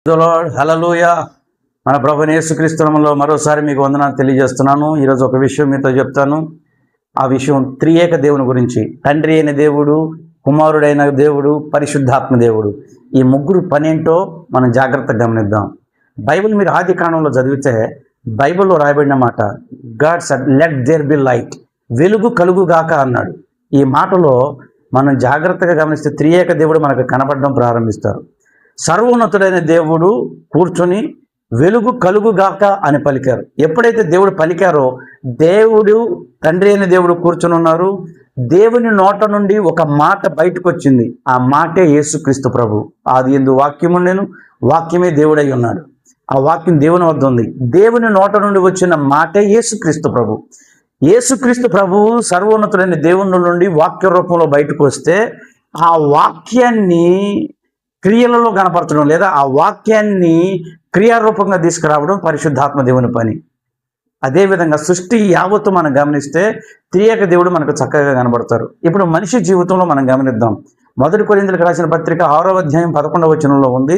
హల్లెలూయా. మన ప్రభువైన యేసుక్రీస్తు నామములో మరోసారి మీకు వందనాలు తెలియజేస్తున్నాను. ఈరోజు ఒక విషయం మీతో చెప్తాను. ఆ విషయం త్రియేక దేవుని గురించి. తండ్రి అయిన దేవుడు, కుమారుడైన దేవుడు, పరిశుద్ధాత్మ దేవుడు, ఈ ముగ్గురు పనేంటో మనం జాగ్రత్తగా గమనిద్దాం. బైబిల్ మీరు ఆది కాండంలో చదివితే బైబిల్లో రాయబడిన మాట, God said let there be light, వెలుగు కలుగుగాక అన్నాడు. ఈ మాటలో మనం జాగ్రత్తగా గమనిస్తే త్రియేక దేవుడు మనకు కనపడడం ప్రారంభిస్తారు. సర్వోన్నతుడైన దేవుడు కూర్చొని వెలుగు కలుగుగాక అని పలికారు. ఎప్పుడైతే దేవుడు పలికారో, దేవుడు తండ్రి అయిన దేవుడు కూర్చొని ఉన్నారు. దేవుని నోట నుండి ఒక మాట బయటకు వచ్చింది. ఆ మాటే యేసుక్రీస్తు ప్రభు. ఆదియందు వాక్యము ఉండెను, వాక్యమే దేవుడై ఉన్నాడు. ఆ వాక్యం దేవుని వద్ద ఉంది. దేవుని నోట నుండి వచ్చిన మాటే యేసుక్రీస్తు ప్రభు. యేసుక్రీస్తు ప్రభువు సర్వోన్నతుడైన దేవుని నుండి వాక్య రూపంలో బయటకు వస్తే, ఆ వాక్యాన్ని క్రియలలో కనపరచడం, లేదా ఆ వాక్యాన్ని క్రియారూపంగా తీసుకురావడం పరిశుద్ధాత్మ దేవుని పని. అదేవిధంగా సృష్టి యావత్తు మనం గమనిస్తే త్రియేక దేవుడు మనకు చక్కగా కనబడతారు. ఇప్పుడు మనిషి జీవితంలో మనం గమనిద్దాం. 1 కొరింథీయులకు రాసిన పత్రిక 6వ అధ్యాయం 11వ వచనంలో ఉంది,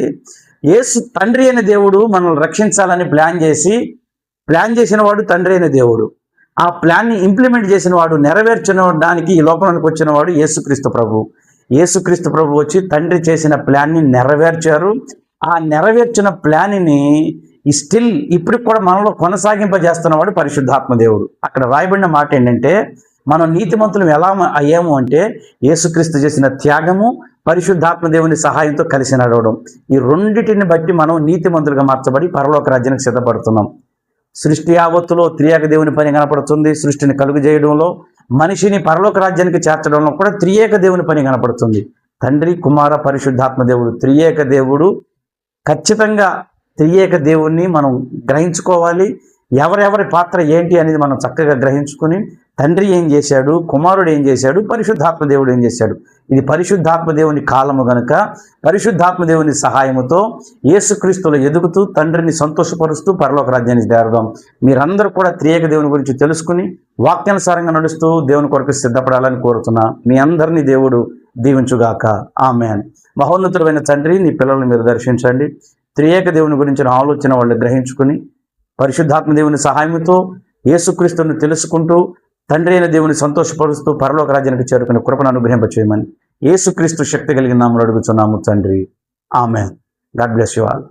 యేసు తండ్రి అయిన దేవుడు మనల్ని రక్షించాలని ప్లాన్ చేసిన వాడు తండ్రి అయిన దేవుడు. ఆ ప్లాన్ని ఇంప్లిమెంట్ చేసిన వాడు, నెరవేర్చడానికి ఈ లోకంలోకి వచ్చిన వాడు యేసుక్రీస్తు ప్రభు. యేసుక్రీస్తు ప్రభు వచ్చి తండ్రి చేసిన ప్లాన్ని నెరవేర్చారు. ఆ నెరవేర్చిన ప్లాన్ని స్టిల్ ఇప్పుడు కూడా మనలో కొనసాగింపజేస్తున్నవాడు పరిశుద్ధాత్మ దేవుడు. అక్కడ రాయబడిన మాట ఏంటంటే, మనం నీతిమంతులు ఎలా అయ్యాము అంటే యేసుక్రీస్తు చేసిన త్యాగము, పరిశుద్ధాత్మ దేవుని సహాయంతో కలిసి నడవడం. ఈ రెండిటిని బట్టి మనం నీతిమంతులుగా మార్చబడి పరలోక రాజ్యానికి సిద్ధపడుతున్నాం. సృష్టి యావత్తులో త్రియేక దేవుని పని కనపడుతుంది. సృష్టిని కలుగు చేయడంలో, మనిషిని పరలోక రాజ్యానికి చేర్చడంలో కూడా త్రియేక దేవుని పని కనపడుతుంది. తండ్రి, కుమార, పరిశుద్ధాత్మ దేవుడు త్రియేక దేవుడు. ఖచ్చితంగా త్రియేక దేవుణ్ణి మనం గ్రహించుకోవాలి. ఎవరెవరి పాత్ర ఏంటి అనేది మనం చక్కగా గ్రహించుకుని, తండ్రి ఏం చేశాడు, కుమారుడు ఏం చేశాడు, పరిశుద్ధాత్మ దేవుడు ఏం చేశాడు, ఇది పరిశుద్ధాత్మ దేవుని కాలము గనుక పరిశుద్ధాత్మ దేవుని సహాయముతో యేసుక్రీస్తులో ఎదుగుతూ తండ్రిని సంతోషపరుస్తూ పరలోక రాజ్యానికి చేరదాం. మీరందరూ కూడా త్రియేక దేవుని గురించి తెలుసుకుని వాక్యానుసారంగా నడుస్తూ దేవుని కొరకు సిద్ధపడాలని కోరుతున్నా. మీ అందరినీ దేవుడు దీవించుగాక. ఆమేన్. మహోన్నతుడైన తండ్రి, నీ పిల్లల్ని మీరు దర్శించండి. త్రియేక దేవుని గురించిన ఆలోచన వాళ్ళు గ్రహించుకుని పరిశుద్ధాత్మ దేవుని సహాయంతో యేసుక్రీస్తుని తెలుసుకుంటూ తండ్రి అయిన దేవుని సంతోషపరుస్తూ పరలోక రాజ్యానికి చేరుకునే కృపను అనుగ్రహింపచేయమని యేసుక్రీస్తు శక్తి కలిగిన నామములో అడుగుచున్నాము తండ్రి. Amen. God bless you all.